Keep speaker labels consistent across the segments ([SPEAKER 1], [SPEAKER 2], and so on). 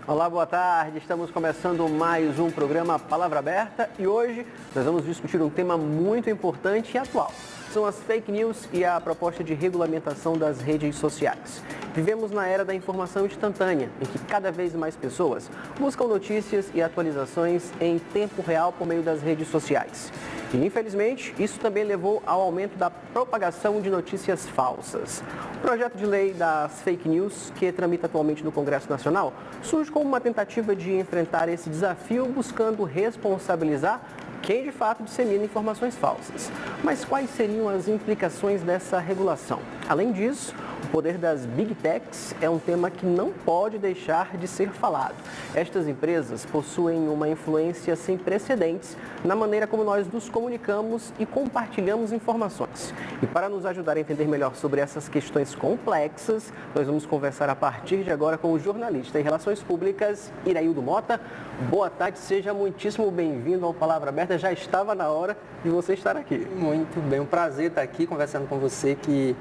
[SPEAKER 1] Olá, boa tarde. Estamos começando mais um programa Palavra Aberta e hoje nós vamos discutir um tema muito importante e atual. São as fake news e a proposta de regulamentação das redes sociais. Vivemos na era da informação instantânea, em que cada vez mais pessoas buscam notícias e atualizações em tempo real por meio das redes sociais. E, infelizmente, isso também levou ao aumento da propagação de notícias falsas. O projeto de lei das fake news, que tramita atualmente no Congresso Nacional, surge como uma tentativa de enfrentar esse desafio, buscando responsabilizar quem de fato dissemina informações falsas. Mas quais seriam as implicações dessa regulação? Além disso, o poder das Big Techs é um tema que não pode deixar de ser falado. Estas empresas possuem uma influência sem precedentes na maneira como nós nos comunicamos e compartilhamos informações. E para nos ajudar a entender melhor sobre essas questões complexas, nós vamos conversar a partir de agora com o jornalista em Relações Públicas, Iraildo Mota. Boa tarde, seja muitíssimo bem-vindo ao Palavra Aberta. Já estava na hora de você estar aqui.
[SPEAKER 2] Muito bem, um prazer estar aqui conversando com você que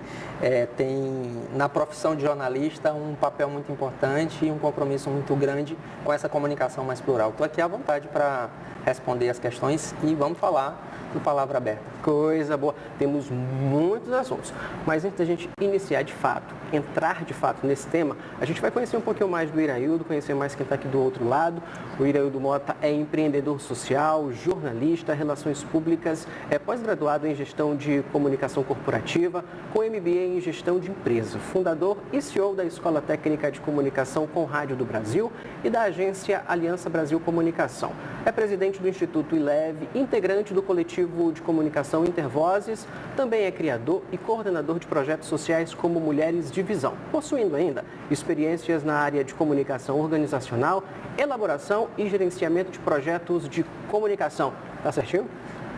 [SPEAKER 2] tem na profissão de jornalista um papel muito importante e um compromisso muito grande com essa comunicação mais plural. Estou aqui à vontade para responder as questões e vamos falar do Palavra Aberta.
[SPEAKER 1] Coisa boa. Temos muitos assuntos, mas antes da gente iniciar de fato, entrar de fato nesse tema, a gente vai conhecer um pouquinho mais do Iraildo, conhecer mais quem está aqui do outro lado. O Iraildo Mota é empreendedor social, jornalista, relações públicas, é pós-graduado em gestão de comunicação corporativa, com MBA em gestão de empresa, fundador e CEO da Escola Técnica de Comunicação com Rádio do Brasil e da agência Aliança Brasil Comunicação. É presidente do Instituto ILEV, integrante do coletivo de comunicação Intervozes, também é criador e coordenador de projetos sociais como Mulheres de Visão, possuindo ainda experiências na área de comunicação organizacional, elaboração e gerenciamento de projetos de comunicação. Tá certinho?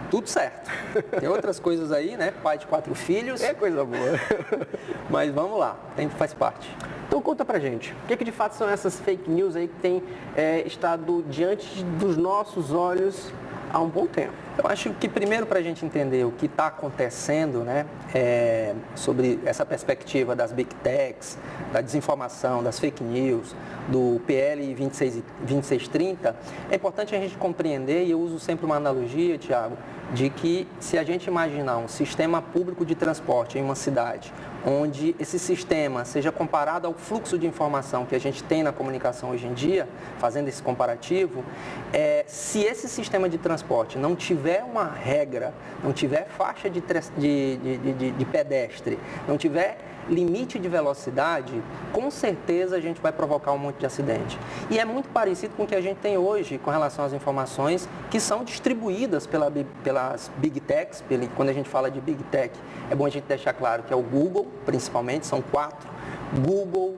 [SPEAKER 2] Tudo certo. Tem outras coisas aí, né? Pai de 4 filhos.
[SPEAKER 1] É coisa boa.
[SPEAKER 2] Mas vamos lá, faz parte.
[SPEAKER 1] Então conta pra gente, o que de fato são essas fake news aí que têm estado diante dos nossos olhos há um bom tempo?
[SPEAKER 2] Eu acho que primeiro para a gente entender o que está acontecendo, né, sobre essa perspectiva das Big Techs, da desinformação, das fake news, do PL 2630, é importante a gente compreender, e eu uso sempre uma analogia, Tiago, de que se a gente imaginar um sistema público de transporte em uma cidade, onde esse sistema seja comparado ao fluxo de informação que a gente tem na comunicação hoje em dia, fazendo esse comparativo, se esse sistema de transporte não tiver uma regra, não tiver faixa de pedestre, não tiver limite de velocidade, com certeza a gente vai provocar um monte de acidente. E é muito parecido com o que a gente tem hoje com relação às informações que são distribuídas pelas Big Techs. Quando a gente fala de Big Tech, é bom a gente deixar claro que é o Google, principalmente, são 4. Google,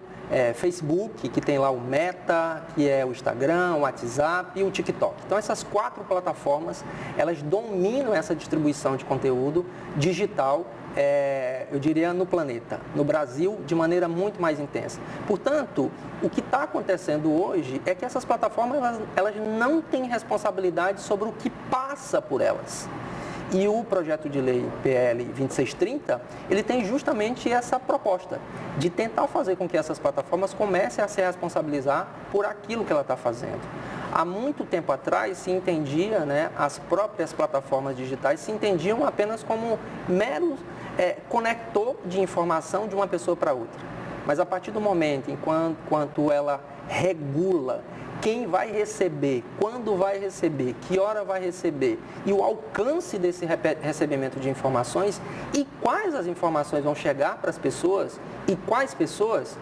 [SPEAKER 2] Facebook, que tem lá o Meta, que é o Instagram, o WhatsApp e o TikTok. Então, essas 4 plataformas, elas dominam essa distribuição de conteúdo digital, eu diria, no planeta, no Brasil, de maneira muito mais intensa. Portanto, o que está acontecendo hoje é que essas plataformas, elas não têm responsabilidade sobre o que passa por elas. E o projeto de lei PL 2630, ele tem justamente essa proposta de tentar fazer com que essas plataformas comecem a se responsabilizar por aquilo que ela está fazendo. Há muito tempo atrás se entendia, né, as próprias plataformas digitais se entendiam apenas como mero conector de informação de uma pessoa para outra. Mas a partir do momento em quanto ela regula quem vai receber, quando vai receber, que hora vai receber e o alcance desse recebimento de informações e quais as informações vão chegar para as pessoas e quais pessoas,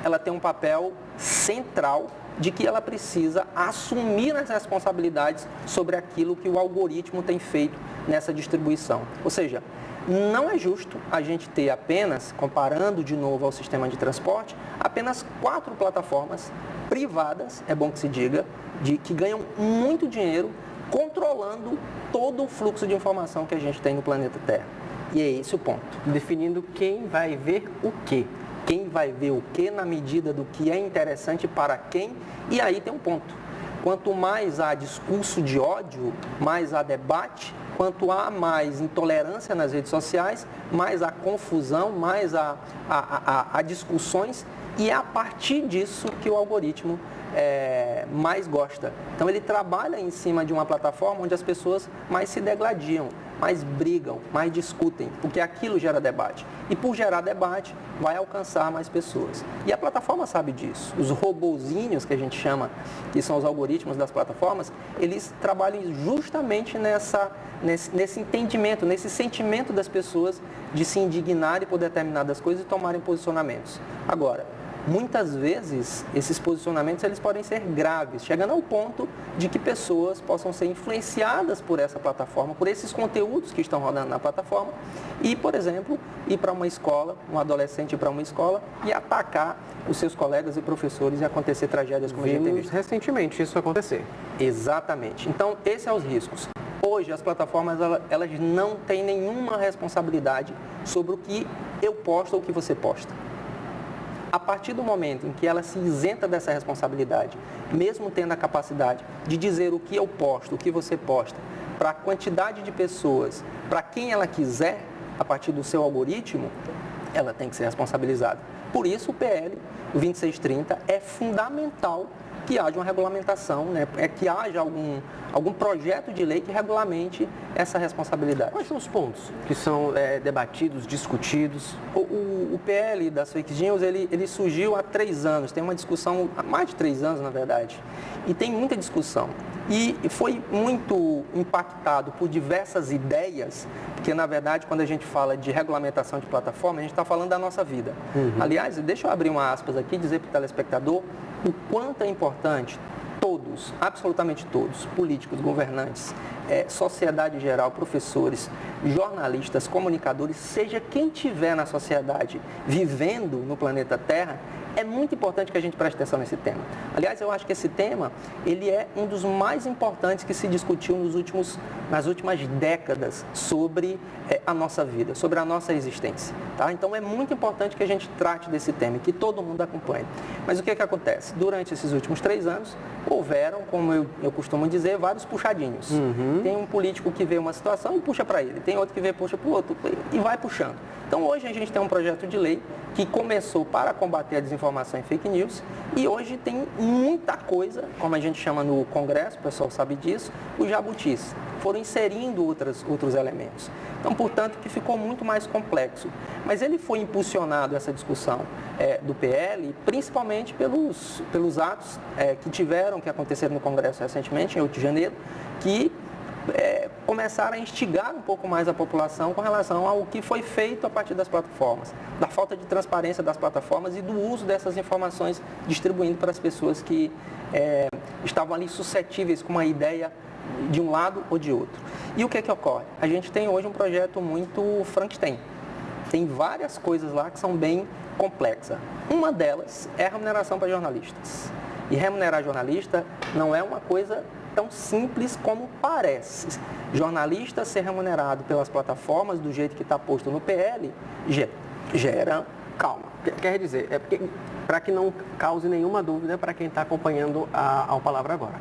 [SPEAKER 2] ela tem um papel central de que ela precisa assumir as responsabilidades sobre aquilo que o algoritmo tem feito nessa distribuição. Ou seja, não é justo a gente ter apenas, comparando de novo ao sistema de transporte, apenas 4 plataformas privadas, é bom que se diga, que ganham muito dinheiro controlando todo o fluxo de informação que a gente tem no planeta Terra. E é esse o ponto.
[SPEAKER 1] Definindo quem vai ver o quê.
[SPEAKER 2] Quem vai ver o quê na medida do que é interessante para quem, e aí tem um ponto. Quanto mais há discurso de ódio, mais há debate, quanto há mais intolerância nas redes sociais, mais há confusão, mais há discussões E é a partir disso que o algoritmo mais gosta. Então, ele trabalha em cima de uma plataforma onde as pessoas mais se degladiam, mais brigam, mais discutem, porque aquilo gera debate. E por gerar debate, vai alcançar mais pessoas. E a plataforma sabe disso. Os robozinhos, que a gente chama, que são os algoritmos das plataformas, eles trabalham justamente nesse entendimento, nesse sentimento das pessoas de se indignarem por determinadas coisas e tomarem posicionamentos. Agora, muitas vezes, esses posicionamentos eles podem ser graves, chegando ao ponto de que pessoas possam ser influenciadas por essa plataforma, por esses conteúdos que estão rodando na plataforma e, por exemplo, ir para uma escola, um adolescente ir para uma escola e atacar os seus colegas e professores e acontecer tragédias como a gente tem visto.
[SPEAKER 1] Recentemente isso acontecer.
[SPEAKER 2] Exatamente. Então, esses são os riscos. Hoje, as plataformas elas não têm nenhuma responsabilidade sobre o que eu posto ou o que você posta. A partir do momento em que ela se isenta dessa responsabilidade, mesmo tendo a capacidade de dizer o que eu posto, o que você posta, para a quantidade de pessoas, para quem ela quiser, a partir do seu algoritmo, ela tem que ser responsabilizada. Por isso, o PL 2630 é fundamental que haja uma regulamentação, né? Que haja algum projeto de lei que regulamente essa responsabilidade.
[SPEAKER 1] Quais são os pontos que são debatidos, discutidos?
[SPEAKER 2] O PL das fake news, ele surgiu há 3 anos, tem uma discussão, há mais de 3 anos, na verdade, e tem muita discussão. E foi muito impactado por diversas ideias, porque, na verdade, quando a gente fala de regulamentação de plataforma, a gente está falando da nossa vida. Aliás, deixa eu abrir uma aspas aqui e dizer para o telespectador o quanto é importante todos, absolutamente todos, políticos, governantes, sociedade geral, professores, jornalistas, comunicadores, seja quem tiver na sociedade vivendo no planeta Terra, é muito importante que a gente preste atenção nesse tema. Aliás, eu acho que esse tema, ele é um dos mais importantes que se discutiu nas últimas décadas sobre a nossa vida, sobre a nossa existência. Tá? Então, é muito importante que a gente trate desse tema e que todo mundo acompanhe. Mas o que acontece? Durante esses últimos 3 anos, houveram, como eu costumo dizer, vários puxadinhos. Tem um político que vê uma situação e puxa para ele, tem outro que vê puxa para o outro e vai puxando. Então, hoje a gente tem um projeto de lei que começou para combater a desinformação e fake news e hoje tem muita coisa, como a gente chama no Congresso, o pessoal sabe disso, os jabutis. Foram inserindo outros elementos. Então, portanto, que ficou muito mais complexo. Mas ele foi impulsionado, essa discussão do PL, principalmente pelos atos que aconteceram no Congresso recentemente, em 8 de janeiro, que começaram a instigar um pouco mais a população com relação ao que foi feito a partir das plataformas, da falta de transparência das plataformas e do uso dessas informações distribuindo para as pessoas que estavam ali suscetíveis com uma ideia de um lado ou de outro. E o que ocorre? A gente tem hoje um projeto muito Frankenstein. Tem várias coisas lá que são bem complexas. Uma delas é a remuneração para jornalistas. E remunerar jornalista não é uma coisa tão simples como parece. Jornalista ser remunerado pelas plataformas do jeito que está posto no PL gera calma.
[SPEAKER 1] Quer dizer, para que não cause nenhuma dúvida para quem está acompanhando a Palavra Agora.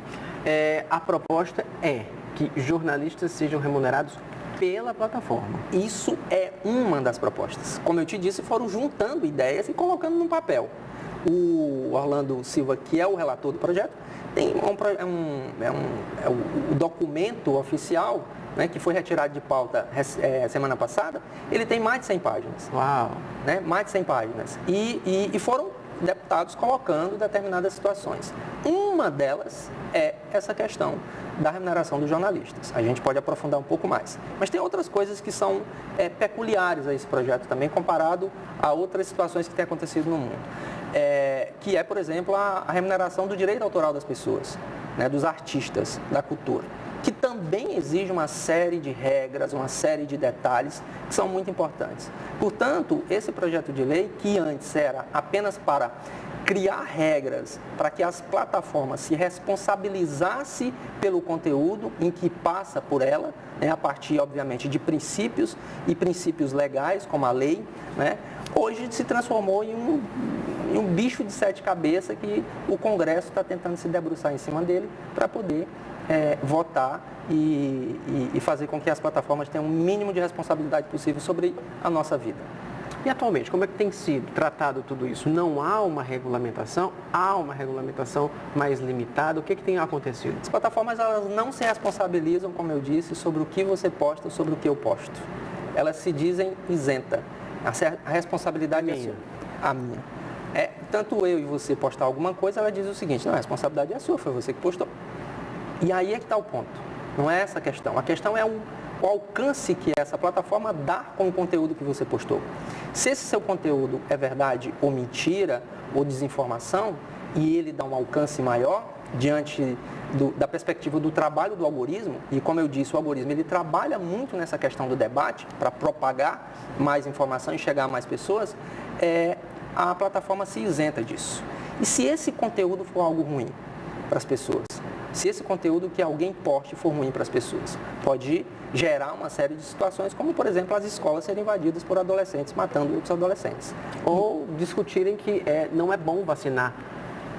[SPEAKER 1] A proposta é que jornalistas sejam remunerados pela plataforma.
[SPEAKER 2] Isso é uma das propostas. Como eu te disse, foram juntando ideias e colocando no papel. O Orlando Silva, que é o relator do projeto, tem o documento oficial, né, que foi retirado de pauta semana passada, ele tem mais de 100 páginas.
[SPEAKER 1] Uau!
[SPEAKER 2] Né, mais de 100 páginas. E foram deputados colocando determinadas situações. Uma delas é essa questão da remuneração dos jornalistas. A gente pode aprofundar um pouco mais. Mas tem outras coisas que são peculiares a esse projeto também, comparado a outras situações que têm acontecido no mundo. Que é, por exemplo, a remuneração do direito autoral das pessoas, né, dos artistas, da cultura, que também exige uma série de regras, uma série de detalhes que são muito importantes. Portanto, esse projeto de lei, que antes era apenas para criar regras para que as plataformas se responsabilizassem pelo conteúdo em que passa por ela, né, a partir, obviamente, de princípios e princípios legais, como a lei, né, hoje se transformou em um bicho de 7 cabeças que o Congresso está tentando se debruçar em cima dele para poder votar e fazer com que as plataformas tenham o mínimo de responsabilidade possível sobre a nossa vida.
[SPEAKER 1] E atualmente, como é que tem sido tratado tudo isso? Não há uma regulamentação? Há uma regulamentação mais limitada? O que tem acontecido?
[SPEAKER 2] As plataformas elas não se responsabilizam, como eu disse, sobre o que você posta, sobre o que eu posto. Elas se dizem isenta. A responsabilidade é sua. A minha. Tanto eu e você postar alguma coisa, ela diz o seguinte, não, a responsabilidade é sua, foi você que postou. E aí é que está o ponto. Não é essa a questão. A questão é o alcance que essa plataforma dá com o conteúdo que você postou. Se esse seu conteúdo é verdade ou mentira ou desinformação e ele dá um alcance maior diante da perspectiva do trabalho do algoritmo, e como eu disse, o algoritmo ele trabalha muito nessa questão do debate para propagar mais informação e chegar a mais pessoas, a plataforma se isenta disso. E se esse conteúdo for algo ruim para as pessoas, se esse conteúdo que alguém poste for ruim para as pessoas, pode gerar uma série de situações, como, por exemplo, as escolas serem invadidas por adolescentes, matando outros adolescentes.
[SPEAKER 1] Ou discutirem que não é bom vacinar.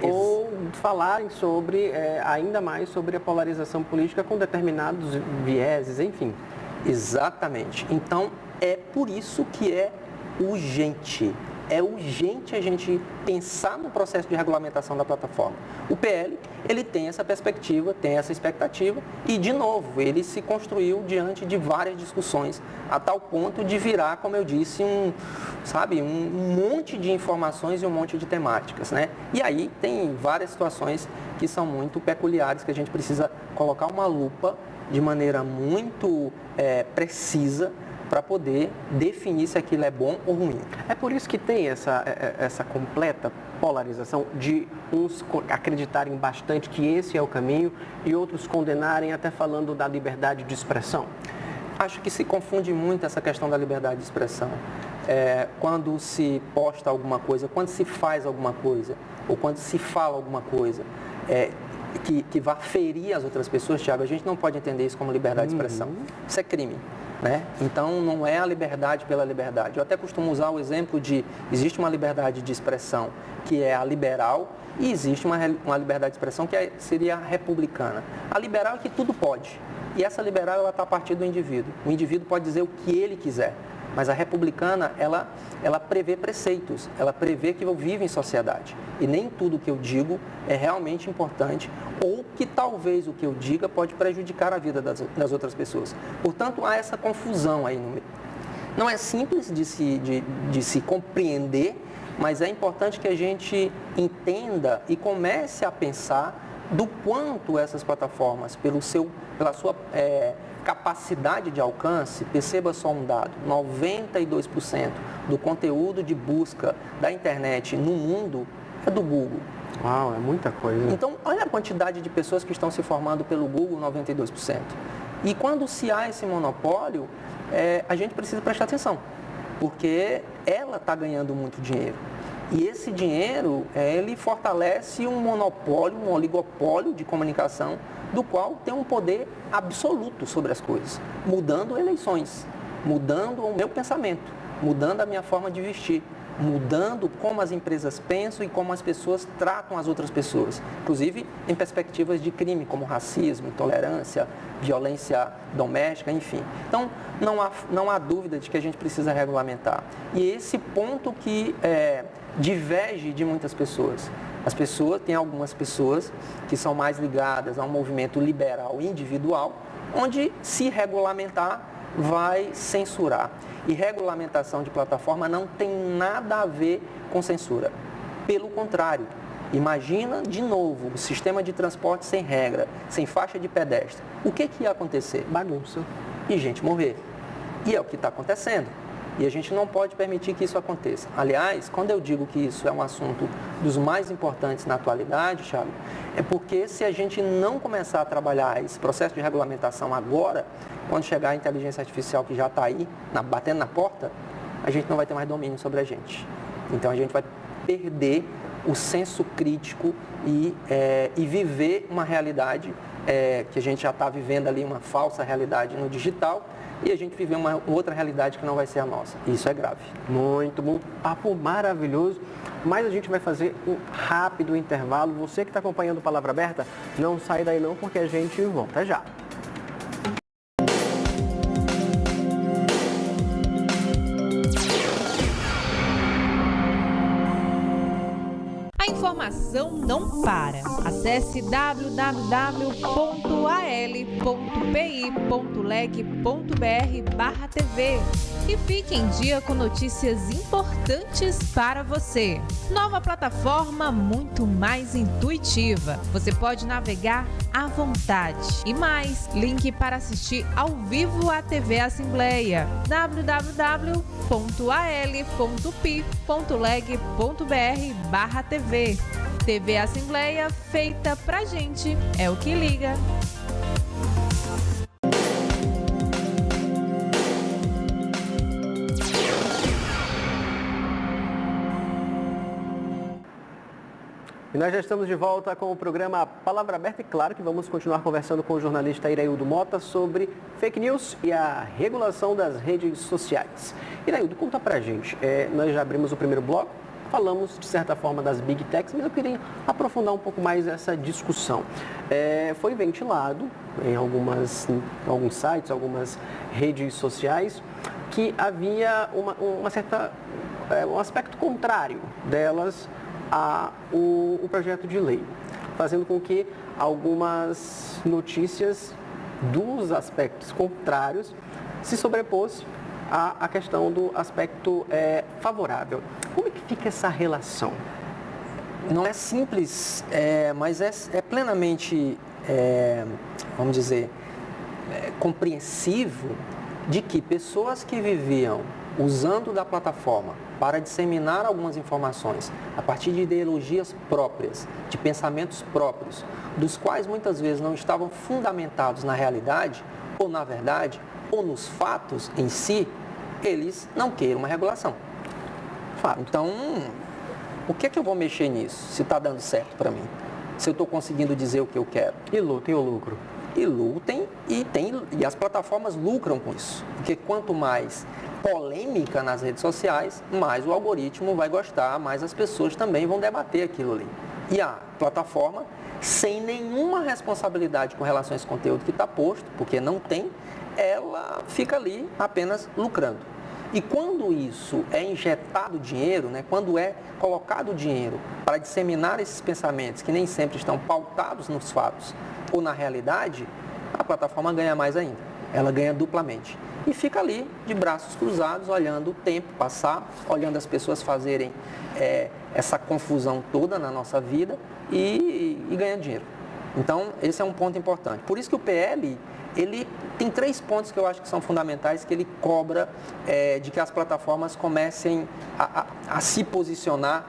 [SPEAKER 1] Ou falarem sobre, ainda mais sobre a polarização política com determinados vieses, enfim.
[SPEAKER 2] Exatamente. Então, é por isso que é urgente. É urgente a gente pensar no processo de regulamentação da plataforma. O PL, ele tem essa perspectiva, tem essa expectativa e, de novo, ele se construiu diante de várias discussões, a tal ponto de virar, como eu disse, um monte de informações e um monte de temáticas, né? E aí tem várias situações que são muito peculiares, que a gente precisa colocar uma lupa de maneira muito precisa, para poder definir se aquilo é bom ou ruim.
[SPEAKER 1] É por isso que tem essa completa polarização de uns acreditarem bastante que esse é o caminho e outros condenarem, até falando da liberdade de expressão?
[SPEAKER 2] Acho que se confunde muito essa questão da liberdade de expressão. Quando se posta alguma coisa, quando se faz alguma coisa, ou quando se fala alguma coisa, que vá ferir as outras pessoas, Thiago, a gente não pode entender isso como liberdade de expressão. Isso é crime. Né? Então, não é a liberdade pela liberdade. Eu até costumo usar o exemplo de, existe uma liberdade de expressão que é a liberal e existe uma liberdade de expressão que seria a republicana. A liberal é que tudo pode. E essa liberal, ela está a partir do indivíduo. O indivíduo pode dizer o que ele quiser. Mas a republicana, ela prevê preceitos, ela prevê que eu vivo em sociedade. E nem tudo que eu digo é realmente importante ou que talvez o que eu diga pode prejudicar a vida das outras pessoas. Portanto, há essa confusão aí no meio. Não é simples de se compreender, mas é importante que a gente entenda e comece a pensar do quanto essas plataformas, pela sua capacidade de alcance, perceba só um dado, 92% do conteúdo de busca da internet no mundo é do Google.
[SPEAKER 1] Uau, é muita coisa.
[SPEAKER 2] Então, olha a quantidade de pessoas que estão se formando pelo Google, 92%. E quando se há esse monopólio, a gente precisa prestar atenção, porque ela está ganhando muito dinheiro. E esse dinheiro, ele fortalece um monopólio, um oligopólio de comunicação, do qual tem um poder absoluto sobre as coisas, mudando eleições, mudando o meu pensamento, mudando a minha forma de vestir, mudando como as empresas pensam e como as pessoas tratam as outras pessoas, inclusive em perspectivas de crime, como racismo, intolerância, violência doméstica, enfim. Então, não há dúvida de que a gente precisa regulamentar. E esse ponto que diverge de muitas pessoas. Tem algumas pessoas que são mais ligadas a um movimento liberal individual, onde se regulamentar vai censurar. E regulamentação de plataforma não tem nada a ver com censura. Pelo contrário, imagina de novo o sistema de transporte sem regra, sem faixa de pedestre. O que ia acontecer?
[SPEAKER 1] Bagunça.
[SPEAKER 2] E gente morrer. E é o que está acontecendo. E a gente não pode permitir que isso aconteça. Aliás, quando eu digo que isso é um assunto dos mais importantes na atualidade, Thiago, é porque se a gente não começar a trabalhar esse processo de regulamentação agora, quando chegar a inteligência artificial que já está aí, batendo na porta, a gente não vai ter mais domínio sobre a gente. Então a gente vai perder o senso crítico e viver uma realidade que a gente já está vivendo ali, uma falsa realidade no digital, e a gente viver uma outra realidade que não vai ser a nossa. E isso é grave.
[SPEAKER 1] Muito bom, papo maravilhoso. Mas a gente vai fazer um rápido intervalo. Você que está acompanhando Palavra Aberta, não sai daí não, porque a gente volta já.
[SPEAKER 3] informação não para. Acesse www.al.pi.leg.br/TV e fique em dia com notícias importantes para você. Nova plataforma muito mais intuitiva. Você pode navegar à vontade. E mais, link para assistir ao vivo a TV Assembleia. www.al.pi.leg.br/TV. TV Assembleia, feita pra gente, é o que liga.
[SPEAKER 1] E nós já estamos de volta com o programa Palavra Aberta e claro que vamos continuar conversando com o jornalista Iraildo Mota sobre fake news e a regulação das redes sociais. Iraildo, conta pra gente, nós já abrimos o primeiro bloco, falamos de certa forma das Big Techs, mas eu queria aprofundar um pouco mais essa discussão. Foi ventilado em alguns sites, algumas redes sociais, que havia um aspecto contrário delas o projeto de lei, fazendo com que algumas notícias dos aspectos contrários se sobrepôs à questão do aspecto favorável. Como é que fica essa relação?
[SPEAKER 2] Não é simples, mas é plenamente, vamos dizer, compreensivo de que pessoas que viviam usando da plataforma para disseminar algumas informações a partir de ideologias próprias, de pensamentos próprios, dos quais muitas vezes não estavam fundamentados na realidade, ou na verdade, ou nos fatos em si, eles não queiram uma regulação. Então, o que é que eu vou mexer nisso, se está dando certo para mim? Se eu estou conseguindo dizer o que eu quero?
[SPEAKER 1] E lutem o lucro.
[SPEAKER 2] E lutem, e as plataformas lucram com isso. Porque quanto mais polêmica nas redes sociais, mais o algoritmo vai gostar, mais as pessoas também vão debater aquilo ali. E a plataforma, sem nenhuma responsabilidade com relação a esse conteúdo que está posto, porque não tem, ela fica ali apenas lucrando. E quando isso é injetado dinheiro, quando é colocado dinheiro para disseminar esses pensamentos que nem sempre estão pautados nos fatos ou na realidade, a plataforma ganha mais ainda. Ela ganha duplamente. E fica ali de braços cruzados, olhando o tempo passar, olhando as pessoas fazerem essa confusão toda na nossa vida e ganhando dinheiro. Então, esse é um ponto importante. Por isso que o PL, ele tem 3 pontos que eu acho que são fundamentais, que ele cobra de que as plataformas comecem a se posicionar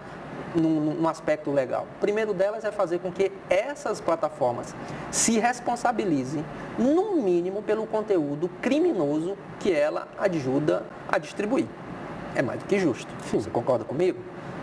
[SPEAKER 2] num aspecto legal. O primeiro delas é fazer com que essas plataformas se responsabilizem, no mínimo, pelo conteúdo criminoso que ela ajuda a distribuir. É mais do que justo. Você concorda comigo?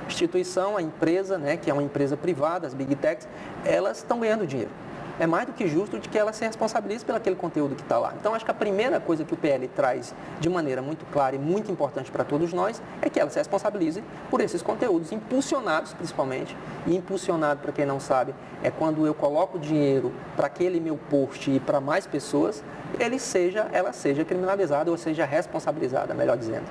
[SPEAKER 2] A instituição, a empresa, que é uma empresa privada, as Big Techs, elas estão ganhando dinheiro. É mais do que justo de que ela se responsabilize pelo aquele conteúdo que está lá. Então, acho que a primeira coisa que o PL traz de maneira muito clara e muito importante para todos nós é que ela se responsabilize por esses conteúdos, impulsionados principalmente. E impulsionado, para quem não sabe, é quando eu coloco dinheiro para aquele meu post e para mais pessoas, ela seja criminalizada ou seja responsabilizada, melhor dizendo.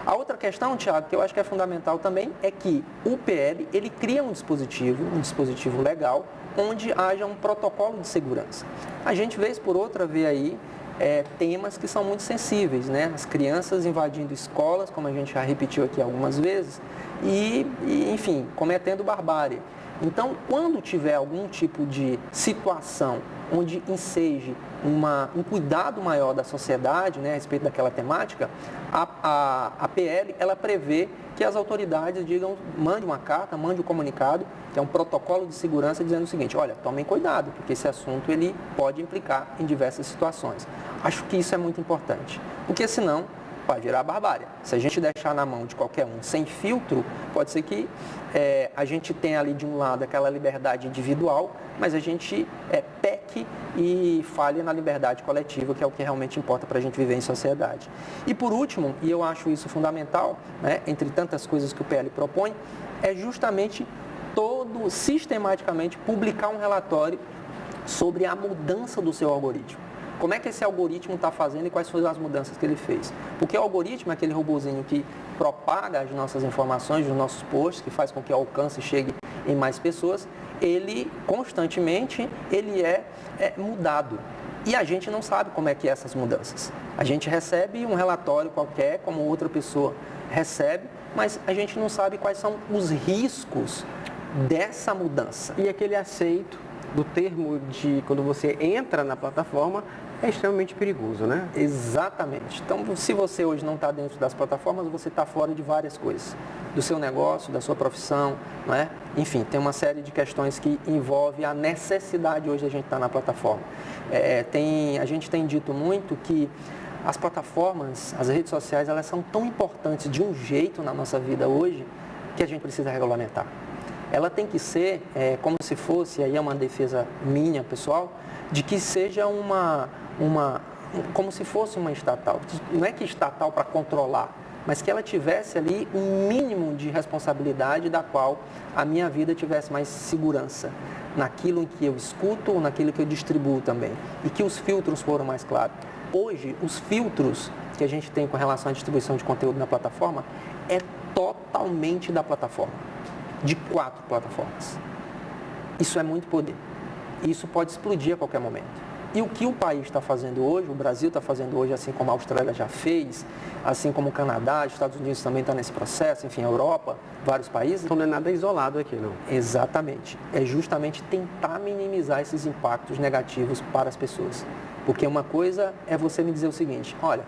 [SPEAKER 2] A outra questão, Thiago, que eu acho que é fundamental também, é que o PL, ele cria um dispositivo legal, onde haja um protocolo de segurança. A gente, vez por outra, vê aí temas que são muito sensíveis, As crianças invadindo escolas, como a gente já repetiu aqui algumas vezes, enfim, cometendo barbárie. Então, quando tiver algum tipo de situação onde enseje um cuidado maior da sociedade, a respeito daquela temática, a PL, ela prevê que as autoridades mande uma carta, mande um comunicado, que é um protocolo de segurança dizendo o seguinte: olha, tomem cuidado, porque esse assunto ele pode implicar em diversas situações. Acho que isso é muito importante, porque senão vai virar barbárie. Se a gente deixar na mão de qualquer um sem filtro, pode ser que a gente tenha ali de um lado aquela liberdade individual, mas a gente peque e falhe na liberdade coletiva, que é o que realmente importa para a gente viver em sociedade. E por último, e eu acho isso fundamental, entre tantas coisas que o PL propõe, é justamente sistematicamente publicar um relatório sobre a mudança do seu algoritmo. Como é que esse algoritmo está fazendo e quais foram as mudanças que ele fez? Porque o algoritmo é aquele robozinho que propaga as nossas informações, os nossos posts, que faz com que o alcance chegue em mais pessoas, ele constantemente é mudado. E a gente não sabe como é que é essas mudanças. A gente recebe um relatório qualquer, como outra pessoa recebe, mas a gente não sabe quais são os riscos dessa mudança.
[SPEAKER 1] E aquele aceito do termo de quando você entra na plataforma é extremamente perigoso, né?
[SPEAKER 2] Exatamente. Então, se você hoje não está dentro das plataformas, você está fora de várias coisas. Do seu negócio, da sua profissão, não é? Enfim, tem uma série de questões que envolvem a necessidade hoje de a gente estar na plataforma. A gente tem dito muito que as plataformas, as redes sociais, elas são tão importantes de um jeito na nossa vida hoje que a gente precisa regulamentar. Ela tem que ser como se fosse, aí é uma defesa minha, pessoal, de que seja como se fosse uma estatal. Não é que estatal para controlar, mas que ela tivesse ali um mínimo de responsabilidade da qual a minha vida tivesse mais segurança naquilo que eu escuto ou naquilo que eu distribuo também. E que os filtros foram mais claros. Hoje, os filtros que a gente tem com relação à distribuição de conteúdo na plataforma é totalmente da plataforma, de 4 plataformas. Isso é muito poder. Isso pode explodir a qualquer momento. E o que o país está fazendo hoje, o Brasil está fazendo hoje, assim como a Austrália já fez, assim como o Canadá, os Estados Unidos também está nesse processo, enfim, a Europa, vários países.
[SPEAKER 1] Então não é nada isolado aqui, não.
[SPEAKER 2] Exatamente. É justamente tentar minimizar esses impactos negativos para as pessoas. Porque uma coisa é você me dizer o seguinte, olha,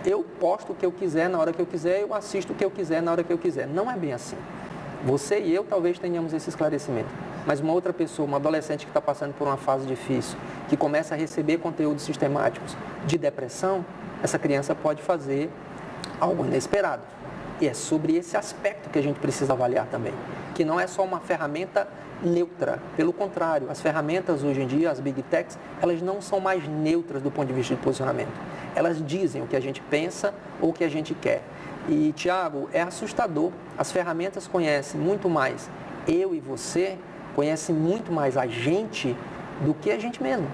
[SPEAKER 2] eu posto o que eu quiser na hora que eu quiser, eu assisto o que eu quiser na hora que eu quiser. Não é bem assim. Você e eu talvez tenhamos esse esclarecimento. Mas uma outra pessoa, uma adolescente que está passando por uma fase difícil, que começa a receber conteúdos sistemáticos de depressão, essa criança pode fazer algo inesperado. E é sobre esse aspecto que a gente precisa avaliar também. Que não é só uma ferramenta neutra. Pelo contrário, as ferramentas hoje em dia, as Big Techs, elas não são mais neutras do ponto de vista de posicionamento. Elas dizem o que a gente pensa ou o que a gente quer. E, Tiago, é assustador. As ferramentas conhecem muito mais eu e você, conhecem muito mais a gente do que a gente mesmo.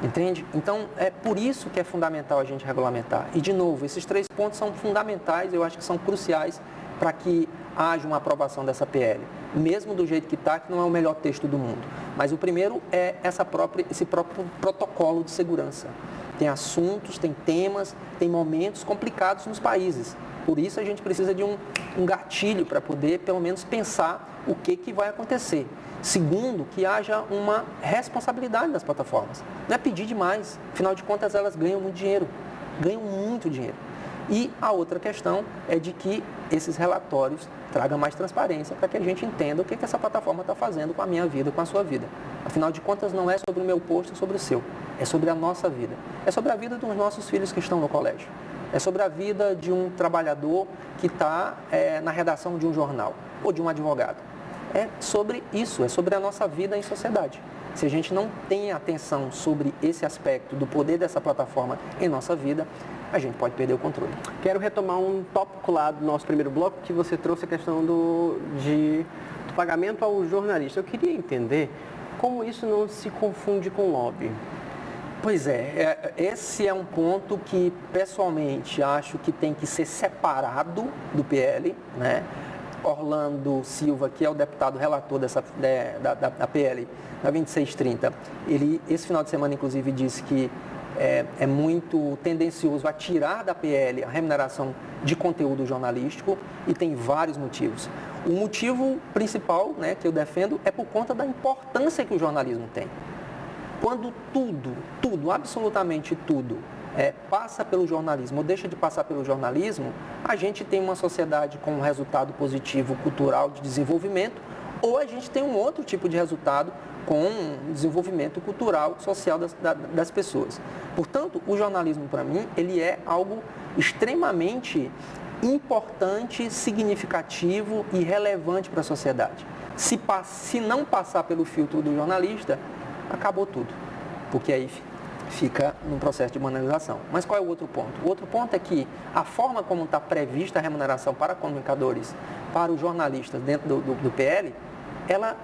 [SPEAKER 2] Entende? Então, é por isso que é fundamental a gente regulamentar. E, de novo, esses 3 pontos são fundamentais, eu acho que são cruciais para que haja uma aprovação dessa PL. Mesmo do jeito que está, que não é o melhor texto do mundo. Mas o primeiro é esse próprio protocolo de segurança. Tem assuntos, tem temas, tem momentos complicados nos países. Por isso a gente precisa de um gatilho para poder, pelo menos, pensar o que vai acontecer. Segundo, que haja uma responsabilidade das plataformas. Não é pedir demais. Afinal de contas, elas ganham muito dinheiro. Ganham muito dinheiro. E a outra questão é de que esses relatórios tragam mais transparência para que a gente entenda o que essa plataforma está fazendo com a minha vida, com a sua vida. Afinal de contas, não é sobre o meu posto, é sobre o seu. É sobre a nossa vida. É sobre a vida dos nossos filhos que estão no colégio. É sobre a vida de um trabalhador que está na redação de um jornal ou de um advogado. É sobre isso, é sobre a nossa vida em sociedade. Se a gente não tem atenção sobre esse aspecto do poder dessa plataforma em nossa vida, a gente pode perder o controle.
[SPEAKER 1] Quero retomar um tópico lá do nosso primeiro bloco, que você trouxe a questão do pagamento ao jornalista. Eu queria entender como isso não se confunde com lobby.
[SPEAKER 2] Pois esse é um ponto que, pessoalmente, acho que tem que ser separado do PL, né? Orlando Silva, que é o deputado relator da PL, da 2630, ele, esse final de semana, inclusive, disse que é muito tendencioso a tirar da PL a remuneração de conteúdo jornalístico e tem vários motivos. O motivo principal, né, que eu defendo é por conta da importância que o jornalismo tem. Quando tudo, absolutamente tudo, passa pelo jornalismo ou deixa de passar pelo jornalismo, a gente tem uma sociedade com um resultado positivo cultural de desenvolvimento ou a gente tem um outro tipo de resultado com um desenvolvimento cultural, social das pessoas. Portanto, o jornalismo, para mim, ele é algo extremamente importante, significativo e relevante para a sociedade. Se não passar pelo filtro do jornalista, acabou tudo, porque aí fica num processo de banalização. Mas qual é o outro ponto? O outro ponto é que a forma como está prevista a remuneração para comunicadores, para os jornalistas dentro do PL, ela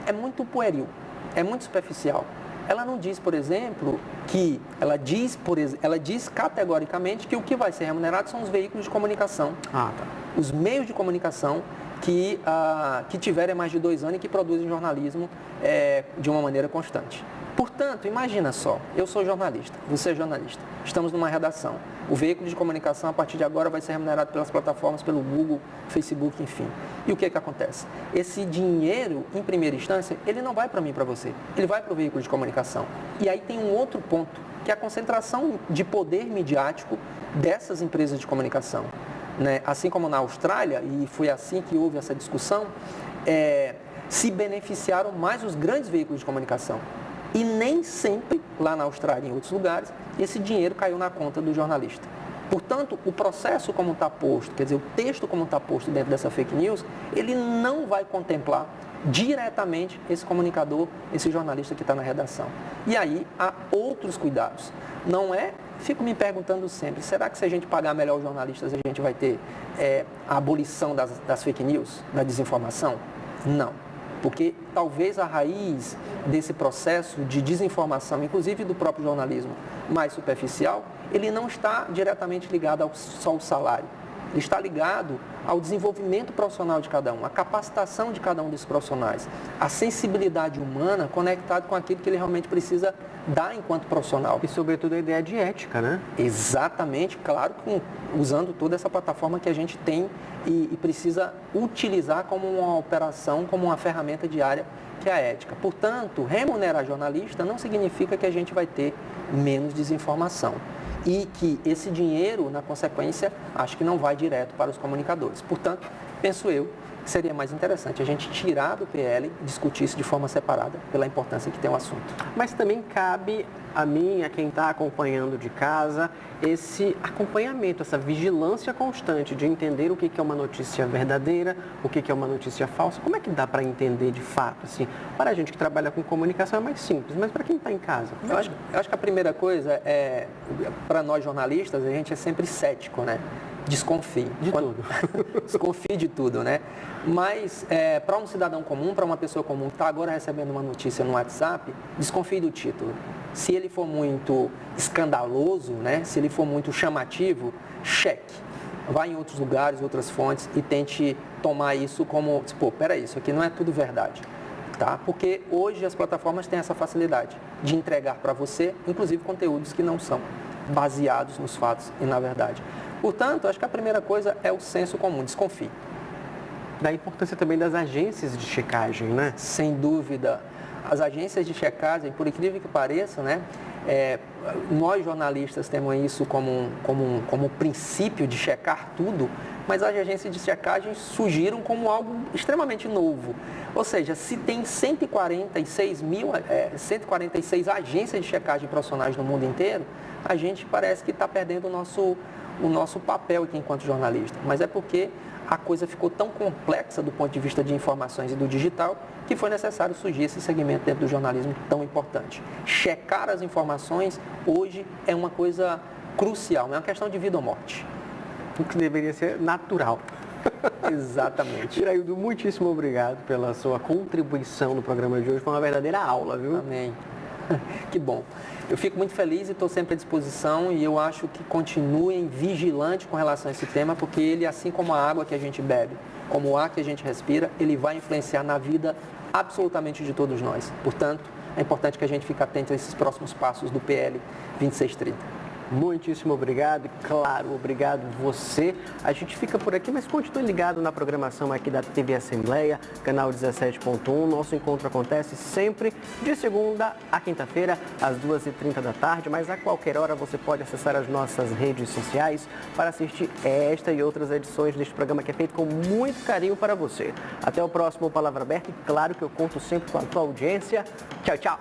[SPEAKER 2] é muito pueril, é muito superficial. Ela não diz, por exemplo, que ela diz categoricamente que o que vai ser remunerado são os veículos de comunicação, os meios de comunicação que tiverem mais de 2 anos e que produzem jornalismo de uma maneira constante. Portanto, imagina só, eu sou jornalista, você é jornalista, estamos numa redação. O veículo de comunicação, a partir de agora, vai ser remunerado pelas plataformas, pelo Google, Facebook, enfim. E o que acontece? Esse dinheiro, em primeira instância, ele não vai para mim e para você, ele vai para o veículo de comunicação. E aí tem um outro ponto, que é a concentração de poder midiático dessas empresas de comunicação. Né? Assim como na Austrália, e foi assim que houve essa discussão, se beneficiaram mais os grandes veículos de comunicação. E nem sempre, lá na Austrália e em outros lugares, esse dinheiro caiu na conta do jornalista. Portanto, o processo como está posto, quer dizer, o texto como está posto dentro dessa fake news, ele não vai contemplar diretamente esse comunicador, esse jornalista que está na redação. E aí há outros cuidados. Não é, fico me perguntando sempre, será que se a gente pagar melhor os jornalistas, a gente vai ter a abolição das fake news, da desinformação? Não. Porque talvez a raiz desse processo de desinformação, inclusive do próprio jornalismo mais superficial, ele não está diretamente ligado só ao salário. Ele está ligado ao desenvolvimento profissional de cada um, à capacitação de cada um desses profissionais, à sensibilidade humana conectado com aquilo que ele realmente precisa dar enquanto profissional.
[SPEAKER 1] E, sobretudo, a ideia de ética, né?
[SPEAKER 2] Exatamente, claro, usando toda essa plataforma que a gente tem e precisa utilizar como uma operação, como uma ferramenta diária, que é a ética. Portanto, remunerar jornalista não significa que a gente vai ter menos desinformação. E que esse dinheiro, na consequência, acho que não vai direto para os comunicadores. Portanto, penso eu que seria mais interessante a gente tirar do PL e discutir isso de forma separada, pela importância que tem o assunto.
[SPEAKER 1] Mas também cabe a mim, a quem está acompanhando de casa, esse acompanhamento, essa vigilância constante de entender o que é uma notícia verdadeira, o que é uma notícia falsa. Como é que dá para entender de fato? Assim, para a gente que trabalha com comunicação é mais simples, mas para quem está em casa?
[SPEAKER 2] Eu acho que a primeira coisa para nós jornalistas, a gente é sempre cético, né? Desconfie.
[SPEAKER 1] De tudo.
[SPEAKER 2] Desconfie de tudo, né? Mas para um cidadão comum, para uma pessoa comum que está agora recebendo uma notícia no WhatsApp, desconfie do título. Se ele for muito escandaloso, né? Se ele for muito chamativo, cheque. Vá em outros lugares, outras fontes e tente tomar isso como, pô, peraí, isso aqui não é tudo verdade. Tá? Porque hoje as plataformas têm essa facilidade de entregar para você, inclusive, conteúdos que não são baseados nos fatos e na verdade. Portanto, acho que a primeira coisa é o senso comum, desconfie.
[SPEAKER 1] Da importância também das agências de checagem, né?
[SPEAKER 2] Sem dúvida. As agências de checagem, por incrível que pareça, né? Nós jornalistas temos isso como princípio de checar tudo, mas as agências de checagem surgiram como algo extremamente novo. Ou seja, se tem 146 agências de checagem profissionais no mundo inteiro, a gente parece que está perdendo o nosso papel aqui enquanto jornalista. Mas é porque a coisa ficou tão complexa do ponto de vista de informações e do digital que foi necessário surgir esse segmento dentro do jornalismo tão importante. Checar as informações hoje é uma coisa crucial, não é uma questão de vida ou morte.
[SPEAKER 1] O que deveria ser natural.
[SPEAKER 2] Exatamente.
[SPEAKER 1] Iraildo, muitíssimo obrigado pela sua contribuição no programa de hoje. Foi uma verdadeira aula, viu?
[SPEAKER 2] Amém. Que bom. Eu fico muito feliz e estou sempre à disposição e eu acho que continuem vigilantes com relação a esse tema, porque ele, assim como a água que a gente bebe, como o ar que a gente respira, ele vai influenciar na vida absolutamente de todos nós. Portanto, é importante que a gente fique atento a esses próximos passos do PL 2630.
[SPEAKER 1] Muitíssimo obrigado e, claro, obrigado você. A gente fica por aqui, mas continue ligado na programação aqui da TV Assembleia, canal 17.1. Nosso encontro acontece sempre de segunda a quinta-feira, às 2h30 da tarde, mas a qualquer hora você pode acessar as nossas redes sociais para assistir esta e outras edições deste programa que é feito com muito carinho para você. Até o próximo Palavra Aberta e, claro, que eu conto sempre com a tua audiência. Tchau, tchau!